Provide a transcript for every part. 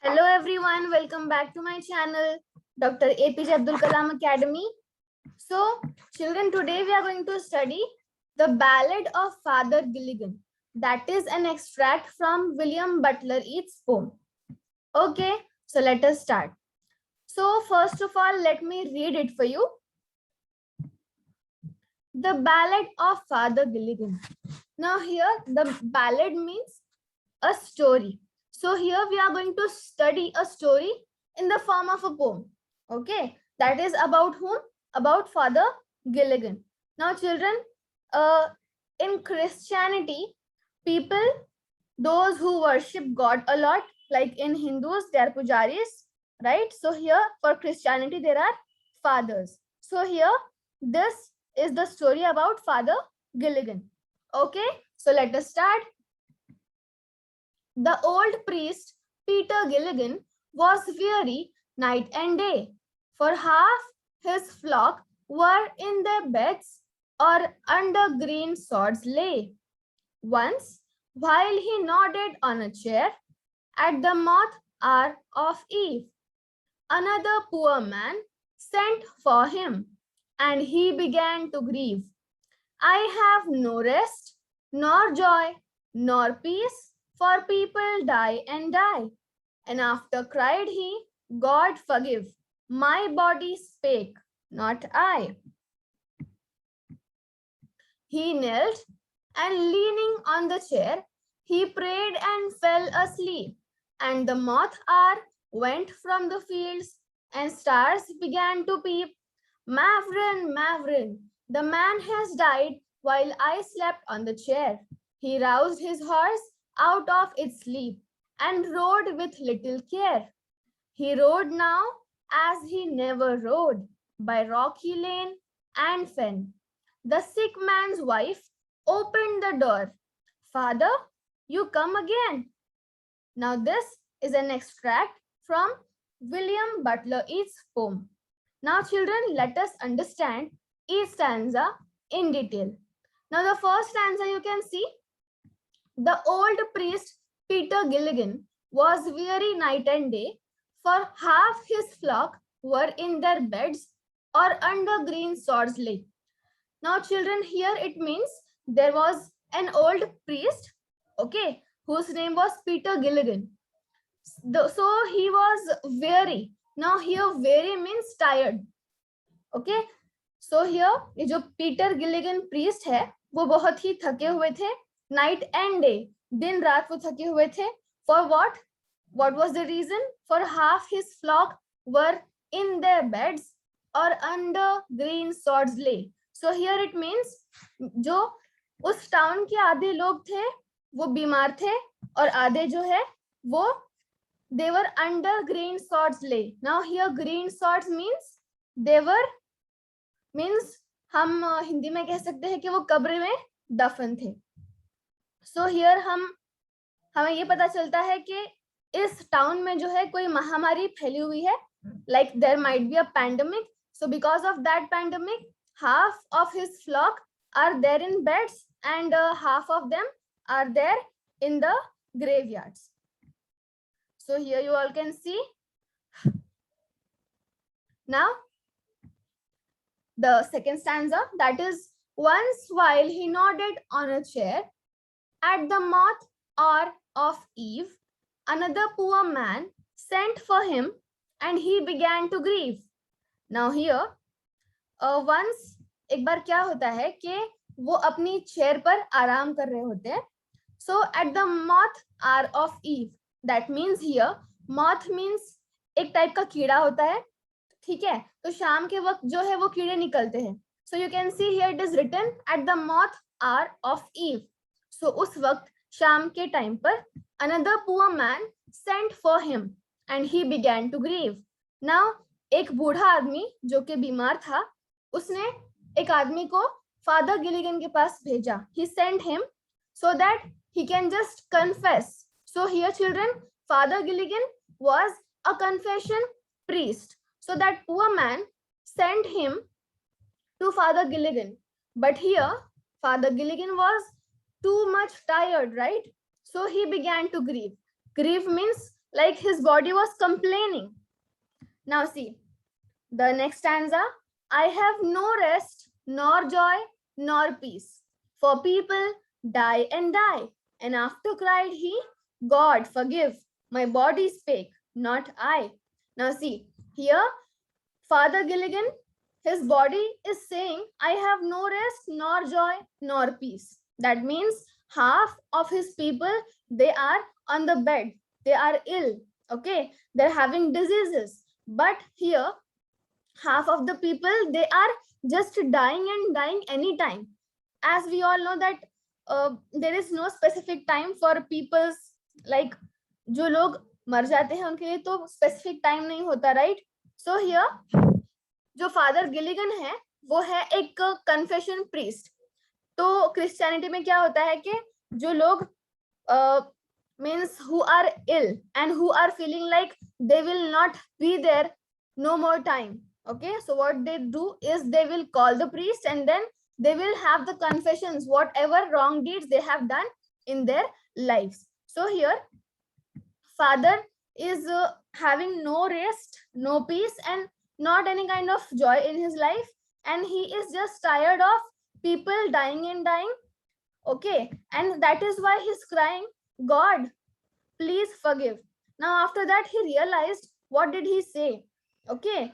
Hello everyone, welcome back to my channel, Dr. APJ Abdul Kalam Academy. So, children, today we are going to study the Ballad of Father Gilligan. That is an extract from William Butler Yeats' poem. Okay, so let us start. So, first of all, let me read it for you. The Ballad of Father Gilligan. Now here, the ballad means a story. So here we are going to study a story in the form of a poem. Okay, that is about whom? About Father Gilligan. Now children, in Christianity, people, those who worship God a lot, like in Hindus, they are pujaris, right? So here for Christianity, there are fathers. So here, this is the story about Father Gilligan. Okay, so let us start. The old priest, Peter Gilligan, was weary night and day, for half his flock were in their beds or under green sods lay. Once, while he nodded on a chair at the moth hour of eve, another poor man sent for him, and he began to grieve. I have no rest, nor joy, nor peace, for people die and die. And after cried he, God forgive, my body spake, not I. He knelt, and leaning on the chair, he prayed and fell asleep. And the moth hour went from the fields, and stars began to peep. Mavrin, Mavrin, the man has died while I slept on the chair. He roused his horse out of its sleep and rode with little care. He rode now as he never rode, by rocky lane and fen. The sick man's wife opened the door. Father, you come again. Now this is an extract from William Butler Yeats' poem. Now children, let us understand each stanza in detail. Now the first stanza you can see, the old priest Peter Gilligan was weary night and day, for half his flock were in their beds or under green sods lay. Now children, here it means there was an old priest, okay, whose name was Peter Gilligan. So he was weary. Now here weary means tired. Okay. So here ये जो Peter Gilligan priest है वो बहुत ही थके हुए थे night and day दिन रात वो थके हुए थे for what was the reason? For half his flock were in their beds or under green sods lay. So here it means जो उस टाउन के आधे लोग थे वो बीमार थे और आधे जो है वो they were under green sods lay. Now here green sods means हम हिंदी में कह सकते हैं कि वो कब्र में दफन थे. So here हमें ये पता चलता है कि इस टाउन में जो है कोई महामारी फैली हुई है, like there might be a pandemic. So because of that pandemic, half of his flock are there in beds and half of them are there in the graveyards. So here you all can see. Now the second stanza, that is, once while he nodded on a chair at the moth hour of eve, another poor man sent for him and he began to grieve. Now here, once एक बार क्या होता है कि वो अपनी chair पर आराम कर रहे होते हैं. So at the moth hour of eve, that means here, moth means एक टाइप का कीड़ा होता है, ठीक है. तो शाम के वक्त जो है वो कीड़े निकलते हैं. So you can see here it is written at the moth hour of eve. So उस वक्त शाम के टाइम पर another poor man sent for him and he began to grieve. Now एक बूढ़ा आदमी जो कि बीमार था उसने एक आदमी को फादर गिलिगन के पास भेजा. He sent him so that he can just confess. So here children, Father Gilligan was a confession priest. So that poor man sent him to Father Gilligan. But here, Father Gilligan was too much tired, right? So he began to grieve. Grieve means like his body was complaining. Now see, the next stanza, I have no rest, nor joy, nor peace. For people die and die. And after cried he, God forgive, my body spake, not I. Now see, here Father Gilligan, his body is saying, I have no rest, nor joy, nor peace. That means half of his people, they are on the bed. They are ill. Okay. They're having diseases. But here, half of the people, they are just dying and dying anytime. As we all know that there is no specific time for people's, like, जो लोग मर जाते हैं उनके लिए तो specific time नहीं होता, राइट? सो हियर जो फादर गिलिगन है वो है एक कन्फेशन प्रीस्ट. तो क्रिश्चियनिटी में क्या होता है कि जो लोग means who are ill and who are feeling like they will not be there no more time. Okay, so what they do is they will call the priest and then they will have the confessions, whatever wrong deeds they have done in their lives. So here father is having no rest, no peace, and not any kind of joy in his life, and he is just tired of people dying and dying. Okay, and that is why he's crying, God, please forgive. Now after that he realized, what did he say? Okay,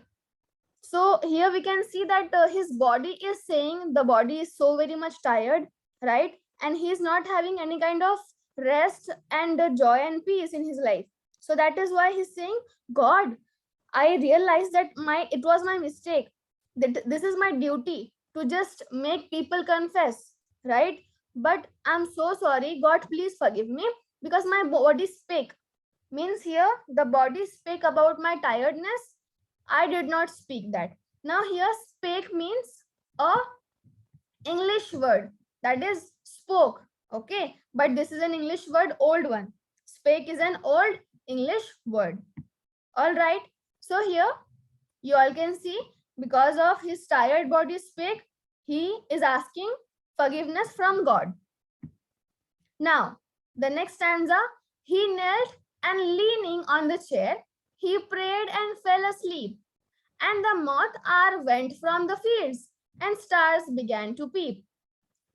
so here we can see that his body is saying the body is so very much tired, right? And he is not having any kind of rest and joy and peace in his life. So that is why he's saying, God, I realized that it was my mistake, that this is my duty to just make people confess, right? But I'm so sorry, God, please forgive me, because my body spake. Means here the body spake about my tiredness. I did not speak that. Now here spake means a English word, that is spoke. Okay, but this is an English word, old one. Spake is an old English word. All right, so here you all can see, because of his tired body spake, he is asking forgiveness from God. Now the next stanza, he knelt and leaning on the chair, he prayed and fell asleep, and the moth hour went from the fields, and stars began to peep.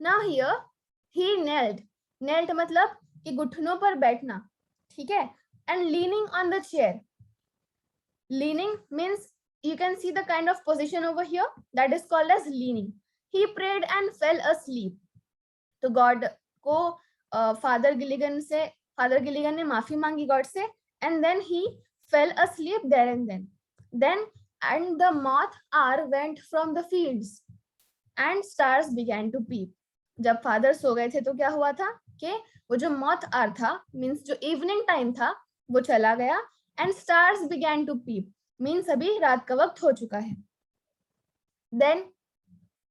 Now here, he knelt. Knelt मतलब कि घुटनों पर बैठना, ठीक है? And leaning on the chair. Leaning means you can see the kind of position over here, that is called as leaning. He prayed and fell asleep. तो God को Father Gilligan ने माफी मांगी God से, and then he fell asleep there and then. And the moth hour went from the fields, and stars began to peep. जब father सो गए थे तो क्या हुआ था कि वो जो मॉथ आवर था, मीन्स जो इवनिंग टाइम था, वो चला गया, and stars began to peep, means अभी रात का वक्त हो चुका है. Then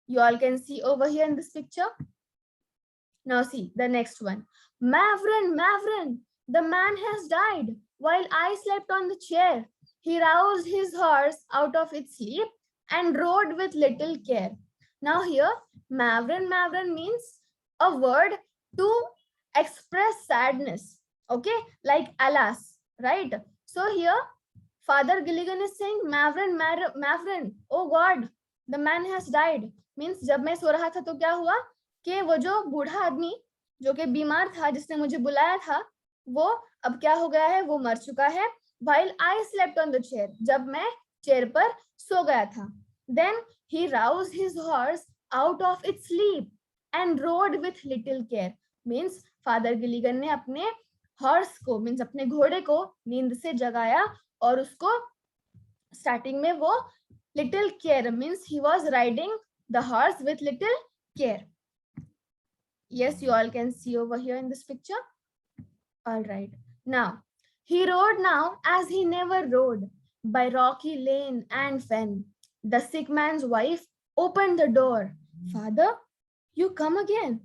you all can see over here in this picture. Now see the next one. Mavrin, Mavrin, the man has died while I slept on the chair. He roused his horse out of its sleep and rode with little care. Now here, Mavrin, Mavrin means a word to express sadness. Okay, like alas, right? So here, Father Gilligan is saying, Mavrin, Mavrin, oh God, the man has died. Means जब मैं सो रहा था तो क्या हुआ कि वो जो बूढ़ा आदमी जो कि बीमार था, जिसने मुझे बुलाया था, वो अब क्या हो गया है, वो मर चुका है. While I slept on the chair, जब मैं चेयर पर सो गया था. Then he roused his horse out of its sleep and rode with little care. Means Father Gilligan ने अपने हॉर्स को, मीन्स अपने घोड़े को नींद से जगाया, और उसको स्टार्टिंग में वो little care, means he was riding the horse with little care. Yes, you all can see over here in this picture. All right. Now, he rode now as he never rode, by rocky lane and fen. The sick man's wife opened the door. Father, you come again.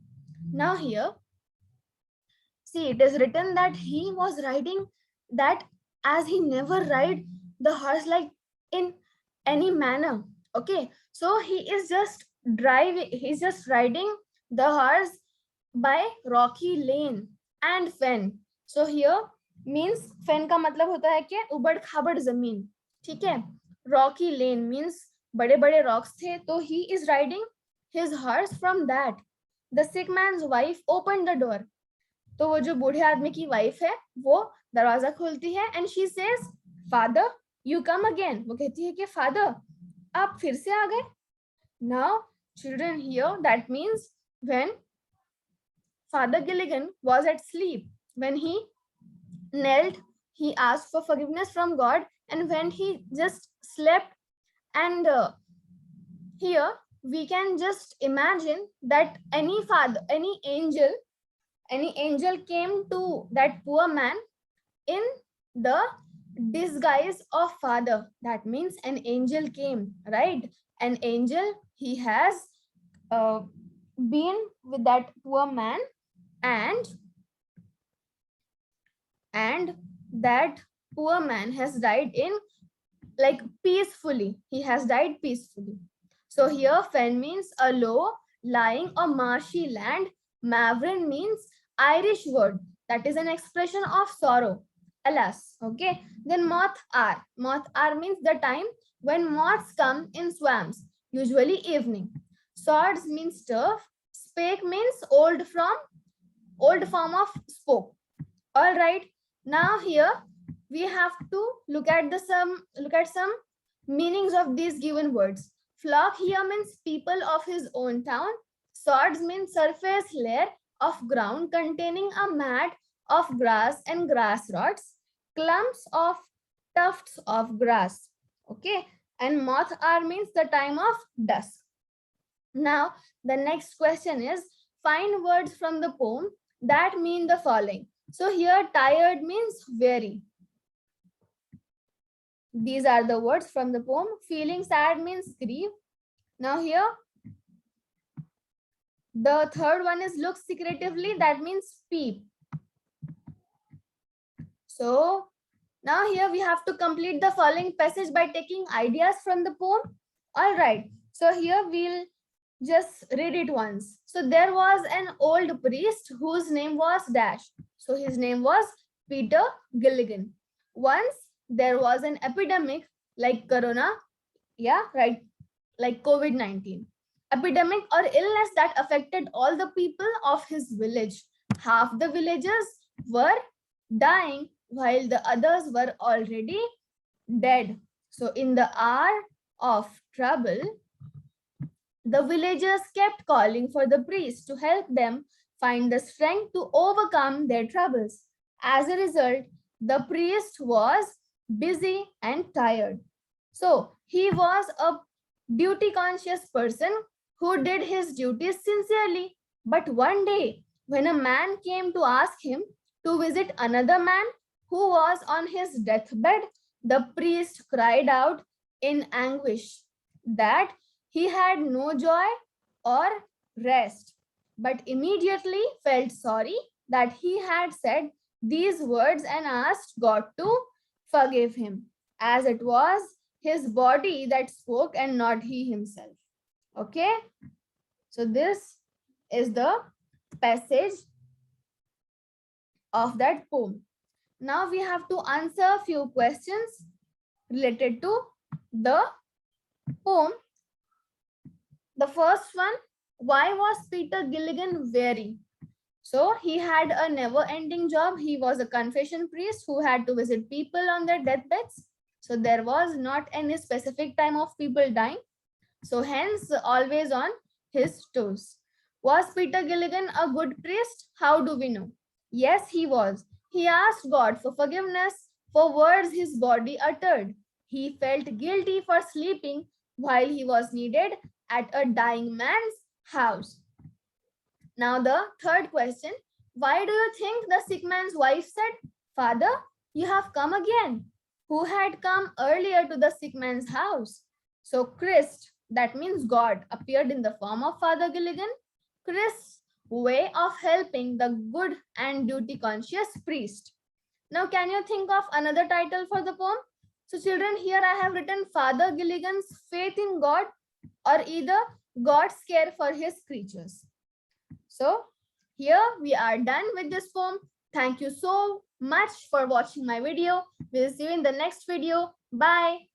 Now here, see, it is written that he was riding that as he never ride the horse like in any manner. Okay, so he is just he's just riding the horse by rocky lane and fen. So here means fen का मतलब होता है कि उबड़ खाबड़ जमीन, ठीक है. रॉकी लेन मीन्स बड़े बड़े रॉक्स थे, तो he is riding his horse from that. The sick man's wife open the door. तो वो जो बूढ़े आदमी की वाइफ है वो दरवाजा खोलती है and she says father you come again. वो कहती है कि फादर आप फिर से आ गए. Now children here that means when father Gilligan was at sleep, when he knelt, he asked for forgiveness from God, and when he just slept, and here we can just imagine that any father, any angel came to that poor man in the disguise of father. That means an angel came, right? An angel, he has uh, been with that poor man, and that poor man has died in like peacefully. He has died peacefully. So here fen means a low lying or marshy land. Mavrin means Irish word that is an expression of sorrow, alas. Okay, then moth are means the time when moths come in swamps, usually evening. Swords means turf. Spake means old form of spoke. All right, now here we have to look at some meanings of these given words. Flock here means people of his own town. Sods means surface layer of ground containing a mat of grass and grass rods, clumps of tufts of grass. Okay, and moth hour means the time of dusk. Now the next question is find words from the poem that mean the following. So here tired means weary. These are the words from the poem. Feeling sad means grief. Now here the third one is look secretively, that means peep. So now here we have to complete the following passage by taking ideas from the poem. All right, so here we'll just read it once. So there was an old priest whose name was Dash. So his name was Peter Gilligan. Once there was an epidemic like corona, yeah, right, like COVID-19. Epidemic or illness that affected all the people of his village. Half the villagers were dying while the others were already dead. So in the hour of trouble, the villagers kept calling for the priest to help them find the strength to overcome their troubles. As a result, the priest was busy and tired. So he was a duty conscious person who did his duties sincerely. But one day, when a man came to ask him to visit another man who was on his deathbed, the priest cried out in anguish that he had no joy or rest, but immediately felt sorry that he had said these words and asked God to forgive him, as it was his body that spoke and not he himself. Okay, so this is the passage of that poem. Now we have to answer a few questions related to the poem. The first one, why was Peter Gilligan weary? So he had a never-ending job. He was a confession priest who had to visit people on their deathbeds. So there was not any specific time of people dying. So hence always on his toes. Was Peter Gilligan a good priest? How do we know? Yes, he was. He asked God for forgiveness for words his body uttered. He felt guilty for sleeping while he was needed at a dying man's house. Now the third question, why do you think the sick man's wife said, Father, you have come again? Who had come earlier to the sick man's house? So Christ, that means God, appeared in the form of Father Gilligan. Christ's way of helping the good and duty conscious priest. Now can you think of another title for the poem? So children, here I have written Father Gilligan's faith in God, or either God's care for his creatures. So here we are done with this poem. Thank you so much for watching my video. We'll see you in the next video. Bye.